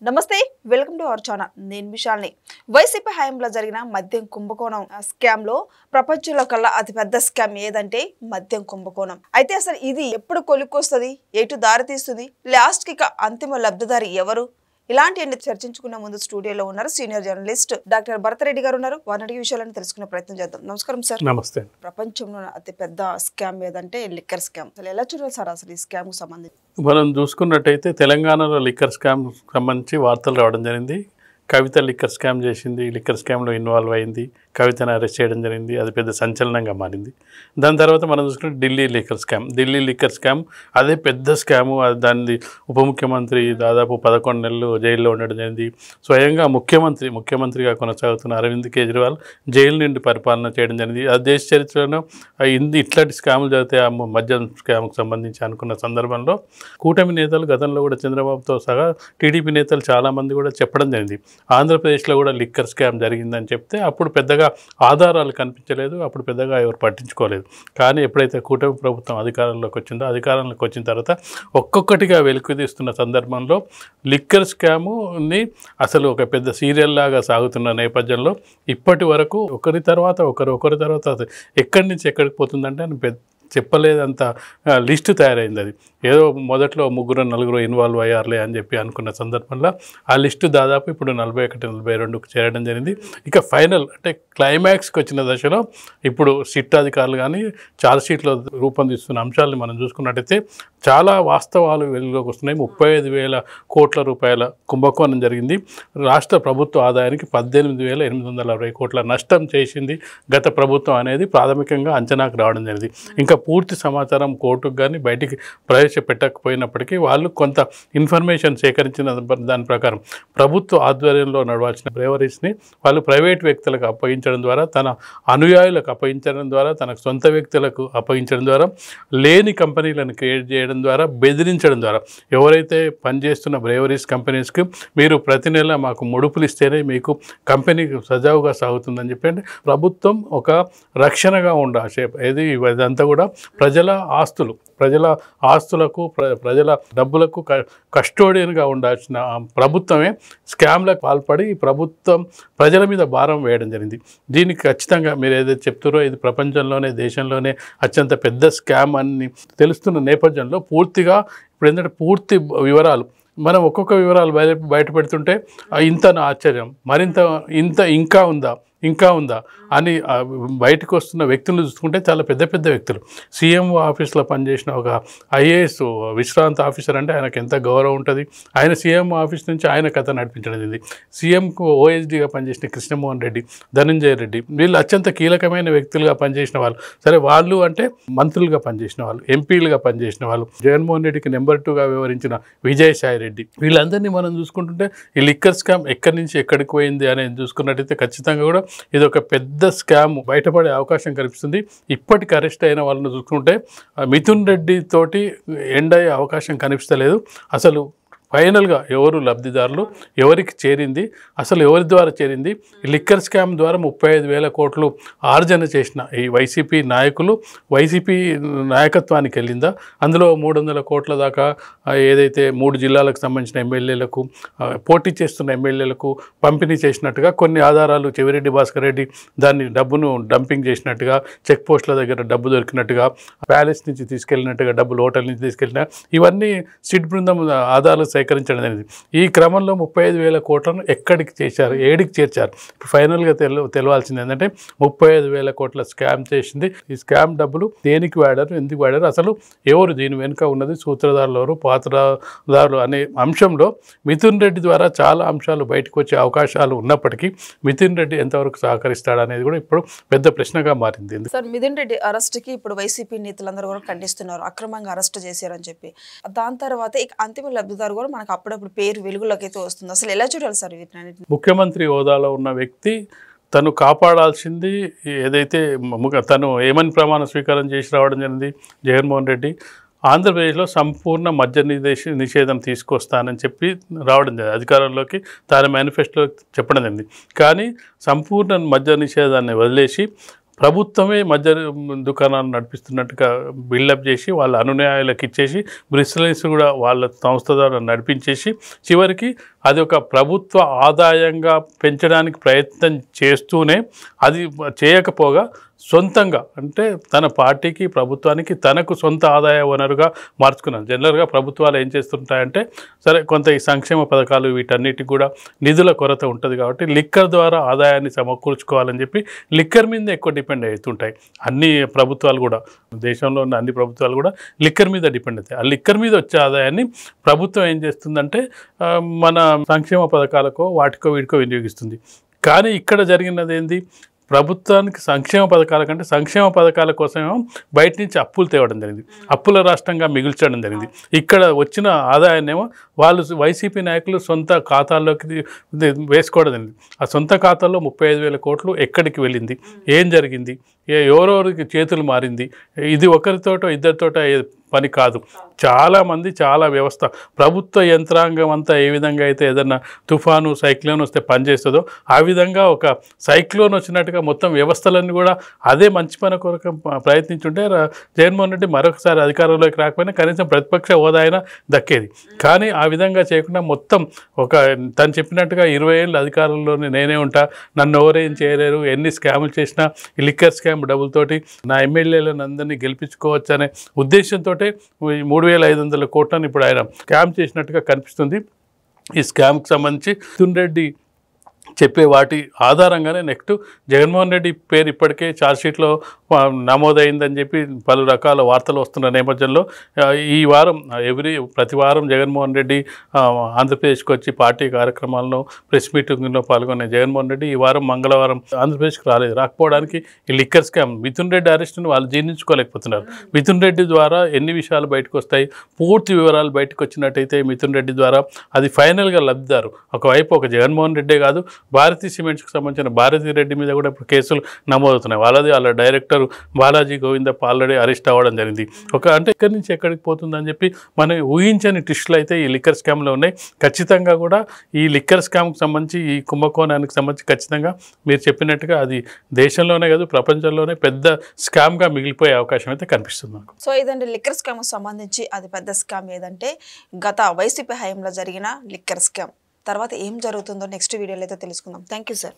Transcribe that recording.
నమస్తే welcome to our channel నేను విశాల్ని YCP హయాంలో జరిగిన మద్యం కుంభకోణం స్కామ్ లో ప్రపంచంలో కల్లా అతిపెద్ద స్కామ్ ఏదంటే మద్యం కుంభకోణం అయితే అసలు ఇది ఎప్పుడు కొలుక్కొస్తుంది ఎటు దారి తీస్తుంది లాస్ట్ కి అంతిమ లబ్ధిదారి ఎవరు ఇలాంటి చర్చించుకున్న ముందు స్టూడియోలో ఉన్నారు సీనియర్ జర్నలిస్ట్ డాక్టర్ భరతరెడ్డి గారు ఉన్నారు వారి అడిగే విషయాలను తెలుసుకునే ప్రయత్నం చేద్దాం నమస్కారం సార్ నమస్తే ప్రపంచంలో అతి పెద్ద స్కామ్ ఏదంటే లిక్కర్ స్కామ్ అసలు ఎలా చూడాలి సార్ అసలు ఈ స్కామ్ కు సంబంధించి మనం చూసుకున్నట్టయితే తెలంగాణలో లిక్కర్ స్కామ్ సంబంధించి వార్తలు రావడం జరిగింది కవిత లిక్కర్ స్కామ్ చేసింది లిక్కర్ స్కామ్లో ఇన్వాల్వ్ అయింది కవితను అరెస్ట్ చేయడం జరిగింది అది పెద్ద సంచలనంగా మారింది దాని తర్వాత మనం చూసుకుంటే ఢిల్లీ లిక్కర్ స్కామ్ అదే పెద్ద స్కాము దాన్ని ఉప ముఖ్యమంత్రి దాదాపు 11 నెలలు జైల్లో ఉండడం జరిగింది స్వయంగా ముఖ్యమంత్రిగా కొనసాగుతున్న అరవింద్ కేజ్రీవాల్ జైలు నుండి పరిపాలన చేయడం జరిగింది ఆ దేశ చరిత్రలో ఇట్లాంటి స్కాములు జరిగితే ఆ మద్యం స్కామ్కి సంబంధించి అనుకున్న సందర్భంలో కూటమి నేతలు గతంలో కూడా చంద్రబాబుతో సహా టీడీపీ నేతలు చాలామంది కూడా చెప్పడం జరిగింది ఆంధ్రప్రదేశ్లో కూడా లిక్కర్ స్కామ్ జరిగిందని చెప్తే అప్పుడు పెద్దగా ఆధారాలు కనిపించలేదు అప్పుడు పెద్దగా ఎవరు పట్టించుకోలేదు కానీ ఎప్పుడైతే కూటమి ప్రభుత్వం అధికారంలోకి వచ్చిన తర్వాత ఒక్కొక్కటిగా వెలుగుతీస్తున్న సందర్భంలో లిక్కర్ స్కాముని అసలు ఒక పెద్ద సీరియల్ లాగా సాగుతున్న నేపథ్యంలో ఇప్పటి వరకు ఒకరి తర్వాత ఎక్కడి నుంచి ఎక్కడికి పోతుందంటే పెద్ద చెప్పలేదంత లిస్టు తయారైంది అది ఏదో మొదట్లో 3-4 ఇన్వాల్వ్ అయ్యారులే అని చెప్పి అనుకున్న సందర్భంలో ఆ లిస్టు దాదాపు ఇప్పుడు 41-42కు చేరడం జరిగింది ఇక ఫైనల్ అంటే క్లైమాక్స్కి వచ్చిన దశలో ఇప్పుడు సిట్ అధికారులు కానీ ఛార్జ్ షీట్లో రూపొందిస్తున్న అంశాలను మనం చూసుకున్నట్టయితే చాలా వాస్తవాలు వెలుగులోకి వస్తున్నాయి 35,000 కోట్ల రూపాయల కుంభకోణం జరిగింది రాష్ట్ర ప్రభుత్వ ఆదాయానికి 18,860 కోట్ల నష్టం చేసింది గత ప్రభుత్వం అనేది ప్రాథమికంగా అంచనాకు రావడం జరిగింది ఇంకా పూర్తి సమాచారం కోర్టుకు కానీ బయటికి ప్రవేశపెట్టకపోయినప్పటికీ వాళ్ళు కొంత ఇన్ఫర్మేషన్ సేకరించిన దాని ప్రకారం ప్రభుత్వ ఆధ్వర్యంలో నడవాల్సిన బ్రేవరీస్ని వాళ్ళు ప్రైవేట్ వ్యక్తులకు అప్పగించడం ద్వారా తన అనుయాయులకు అప్పగించడం ద్వారా తన సొంత వ్యక్తులకు అప్పగించడం ద్వారా లేని కంపెనీలను క్రియేట్ చేయడం ద్వారా బెదిరించడం ద్వారా ఎవరైతే పనిచేస్తున్న బ్రేవరీస్ కంపెనీస్కి మీరు ప్రతి నెల మాకు ముడుపులు ఇస్తేనే మీకు కంపెనీ సజావుగా సాగుతుందని చెప్పండి ప్రభుత్వం ఒక రక్షణగా ఉండాలి ఇదంతా కూడా ప్రజల ఆస్తులకు ప్రజల డబ్బులకు కస్టోడియన్గా ఉండాల్సిన ప్రభుత్వమే స్కామ్లకు పాల్పడి ప్రభుత్వం ప్రజల మీద భారం వేయడం జరిగింది దీనికి ఖచ్చితంగా మీరు ఏదైతే చెప్తారో ఇది ప్రపంచంలోనే దేశంలోనే అత్యంత పెద్ద స్కామ్ అని తెలుస్తున్న నేపథ్యంలో పూర్తిగా ఇప్పుడు ఏంటంటే పూర్తి వివరాలు మనం ఒక్కొక్క వివరాలు బయట పెడుతుంటే ఇంత నా ఆశ్చర్యం మరింత ఇంకా ఉందా అని బయటకు వస్తున్న వ్యక్తులను చూసుకుంటే చాలా పెద్ద వ్యక్తులు సీఎంఓ ఆఫీస్లో పనిచేసిన ఒక ఐఏఎస్ విశ్రాంత ఆఫీసర్ అంటే ఆయనకు ఎంత గౌరవం ఉంటుంది ఆయన సీఎంఓ ఆఫీస్ నుంచి ఆయన కథ నడిపించడం జరిగింది సీఎంకు ఓఎస్డీగా పనిచేసిన కృష్ణమోహన్ రెడ్డి ధనంజయ రెడ్డి వీళ్ళు అత్యంత కీలకమైన వ్యక్తులుగా పనిచేసిన వాళ్ళు సరే వాళ్ళు అంటే మంత్రులుగా పనిచేసిన వాళ్ళు ఎంపీలుగా పనిచేసిన వాళ్ళు జగన్మోహన్ రెడ్డికి నెంబర్ 2గా వ్యవహరించిన విజయసాయి రెడ్డి వీళ్ళందరినీ మనం చూసుకుంటుంటే ఈ లిక్కర్ స్కామ్ ఎక్కడి నుంచి ఎక్కడికి పోయింది అనేది చూసుకున్నట్టయితే ఖచ్చితంగా కూడా ఇది ఒక పెద్ద స్కామ్ బయటపడే అవకాశం కనిపిస్తుంది ఇప్పటికి అరెస్ట్ అయిన వాళ్ళని చూసుకుంటే మిథున్ రెడ్డి తోటి ఎండ్ అయ్యే అవకాశం కనిపిస్తలేదు అసలు ఫైనల్గా ఎవరు లబ్ధిదారులు ఎవరికి చేరింది అసలు ఎవరి ద్వారా చేరింది లిక్కర్ స్కామ్ ద్వారా 35,000 కోట్లు ఆర్జన చేసిన ఈ వైసీపీ నాయకులు వైసీపీ నాయకత్వానికి వెళ్ళిందా అందులో 300 కోట్ల దాకా ఏదైతే 3 జిల్లాలకు సంబంధించిన ఎమ్మెల్యేలకు పోటీ చేస్తున్న ఎమ్మెల్యేలకు పంపిణీ చేసినట్టుగా కొన్ని ఆధారాలు చెవిరెడ్డి భాస్కర్ రెడ్డి దాన్ని డబ్బును డంపింగ్ చేసినట్టుగా చెక్ పోస్టుల దగ్గర డబ్బు దొరికినట్టుగా ప్యాలెస్ నుంచి తీసుకెళ్ళినట్టుగా డబ్బులు హోటల్ నుంచి తీసుకెళ్ళిన ఇవన్నీ సిట్ బృందం ఆధారాలు సేకరించడం జరిగింది ఈ క్రమంలో 35,000 కోట్లను ఎక్కడికి చేశారు ఏడికి చేర్చారు ఫైనల్గా తెలవాల్సింది ఏంటంటే 35,000 కోట్ల స్కామ్ చేసింది ఈ స్కామ్ డబ్బులు దేనికి వాడారు ఎందుకు వాడారు అసలు ఎవరు దీని వెనుక ఉన్నది సూత్రధారులు ఎవరు పాత్రదారులు అనే అంశంలో మిథున్ రెడ్డి ద్వారా చాలా అంశాలు బయటకు వచ్చే అవకాశాలు ఉన్నప్పటికీ మిథున్ రెడ్డి ఎంతవరకు సహకరిస్తాడు అనేది కూడా ఇప్పుడు పెద్ద ప్రశ్నగా మారింది సార్ మిథున్ రెడ్డి అరెస్ట్కి ఇప్పుడు వైసీపీ నేతలందరూ కూడా ఖండిస్తున్నారు అక్రమంగా అరెస్ట్ చేశారని చెప్పి దాని తర్వాత ఇక అంతిమ లబ్ధిదారు కూడా మనకు అప్పుడప్పుడు పేరు వెలుగులోకి అయితే వస్తుంది అసలు ఎలా చూడాలి సార్ వీటిని ముఖ్యమంత్రి హోదాలో ఉన్న వ్యక్తి తను కాపాడాల్సింది ఏదైతే తను ఏమని ప్రమాణ స్వీకారం చేసి రావడం జరిగింది జగన్మోహన్ రెడ్డి ఆంధ్రప్రదేశ్లో సంపూర్ణ మద్య నిషేధం తీసుకొస్తానని చెప్పి రావడం జరిగింది అధికారంలోకి తాను మేనిఫెస్టోలో చెప్పడం జరిగింది కానీ సంపూర్ణ మద్య నిషేధాన్ని వదిలేసి ప్రభుత్వమే మధ్య దుకాణాన్ని నడిపిస్తున్నట్టుగా బిల్డప్ చేసి వాళ్ళ అనుయాయులకు ఇచ్చేసి బ్రిస్లెన్స్ కూడా వాళ్ళ సంస్థ ద్వారా నడిపించేసి చివరికి అది ఒక ప్రభుత్వ ఆదాయంగా పెంచడానికి ప్రయత్నం చేస్తూనే అది చేయకపోగా సొంతంగా అంటే తన పార్టీకి ప్రభుత్వానికి తనకు సొంత ఆదాయ వనరుగా మార్చుకున్నాను. జనరల్గా ప్రభుత్వాలు ఏం చేస్తుంటాయంటే సరే కొంత ఈ సంక్షేమ పథకాలు వీటన్నిటికి కూడా నిధుల కొరత ఉంటుంది కాబట్టి లిక్కర్ ద్వారా ఆదాయాన్ని సమకూర్చుకోవాలని చెప్పి లిక్కర్ మీద ఎక్కువ డిపెండ్ అవుతుంటాయి. అన్ని ప్రభుత్వాలు కూడా దేశంలో ఉన్న అన్ని ప్రభుత్వాలు కూడా లిక్కర్ మీద డిపెండ్ అవుతాయి. ఆ లిక్కర్ మీద వచ్చే ఆదాయాన్ని ప్రభుత్వం ఏం చేస్తుందంటే మన సంక్షేమ పథకాలకో వాటికో వీటికో వినియోగిస్తుంది. కానీ ఇక్కడ జరిగినది ఏంది, ప్రభుత్వానికి సంక్షేమ పథకాల కంటే సంక్షేమ పథకాల కోసమేమో బయట నుంచి అప్పులు తేవడం జరిగింది, అప్పుల రాష్ట్రంగా మిగిల్చడం జరిగింది. ఇక్కడ వచ్చిన ఆదాయాన్నేమో వాళ్ళు వైసీపీ నాయకులు సొంత ఖాతాల్లోకి వేసుకోవడం జరిగింది. ఆ సొంత ఖాతాల్లో 35,000 కోట్లు ఎక్కడికి వెళ్ళింది, ఏం జరిగింది, ఎవరెవరికి చేతులు మారింది, ఇది ఒకరితోటో ఇద్దరితోటో పని కాదు. చాలామంది చాలా వ్యవస్థ ప్రభుత్వ యంత్రాంగం అంతా ఏ విధంగా అయితే ఏదన్నా తుఫాను సైక్లోన్ వస్తే పనిచేస్తుందో ఆ విధంగా ఒక సైక్లోన్ వచ్చినట్టుగా మొత్తం వ్యవస్థలన్నీ కూడా అదే మంచి పని కొరకు ప్రయత్నించుంటే జగన్మోహన్ రెడ్డి మరొకసారి అధికారంలోకి రాకపోయినా కనీసం ప్రతిపక్ష హోదా అయినా దక్కేది. కానీ ఆ విధంగా చేయకుండా మొత్తం ఒక తను చెప్పినట్టుగా 20 ఏళ్ళు అధికారంలోనే నేనే ఉంటా, నన్ను ఎవరేం చేయలేరు, ఎన్ని స్కాములు చేసినా ఈ లిక్కర్ స్కామ్ డబ్బులతోటి నా ఎమ్మెల్యేలను అందరినీ గెలిపించుకోవచ్చు అనే ఉద్దేశంతో 3,500 కోట్లను ఇప్పుడు ఆయన స్కామ్ చేసినట్టుగా కనిపిస్తుంది. ఈ స్కామ్కి సంబంధించి మిథున్ రెడ్డి చెప్పే వాటి ఆధారంగానే నెక్స్ట్ జగన్మోహన్ రెడ్డి పేరు ఇప్పటికే ఛార్జ్షీట్లో నమోదైందని చెప్పి పలు రకాల వార్తలు వస్తున్న నేపథ్యంలో ఈ వారం ప్రతి వారం జగన్మోహన్ రెడ్డి ఆంధ్రప్రదేశ్కి వచ్చి పార్టీ కార్యక్రమాల్లో ప్రెస్ మీటింగ్లో పాల్గొనే జగన్మోహన్ రెడ్డి ఈ వారం మంగళవారం ఆంధ్రప్రదేశ్కి రాకపోవడానికి ఈ లిక్కర్ స్కామ్ మిథున్ రెడ్డి అరెస్టును వాళ్ళు జీర్ణించుకోలేకపోతున్నారు. మిథున్ రెడ్డి ద్వారా ఎన్ని విషయాలు బయటకు వస్తాయి, పూర్తి వివరాలు బయటకు వచ్చినట్టయితే మిథున్ రెడ్డి ద్వారా అది ఫైనల్గా లబ్ధిదారు ఒకవైపు ఒక జగన్మోహన్ రెడ్డే కాదు, భారతీ సిమెంట్స్కి సంబంధించిన భారతీ రెడ్డి మీద కూడా ఇప్పుడు కేసులు నమోదవుతున్నాయి. వాళ్ళ director Balaji Govindappa already arrest అవ్వడం జరిగింది. అంటే ఇక్కడి నుంచి ఎక్కడికి పోతుందని చెప్పి మనం ఊహించని ట్విస్టులు అయితే ఈ లిక్కర్ స్కామ్లో ఉన్నాయి. ఖచ్చితంగా కూడా ఈ లిక్కర్ స్కామ్కి సంబంధించి ఈ కుంభకోణానికి సంబంధించి ఖచ్చితంగా మీరు చెప్పినట్టుగా అది దేశంలోనే కాదు ప్రపంచంలోనే పెద్ద స్కామ్గా మిగిలిపోయే అవకాశం అయితే కనిపిస్తుంది నాకు. సో ఇదంటే లిక్కర్ స్కామ్కి సంబంధించి అది పెద్ద స్కామ్ ఏదంటే గత వైసీపీ హయాంలో జరిగిన లిక్కర్ స్కామ్. తర్వాత ఏం జరుగుతుందో నెక్స్ట్ వీడియోలో అయితే తెలుసుకుందాం. Thank you sir.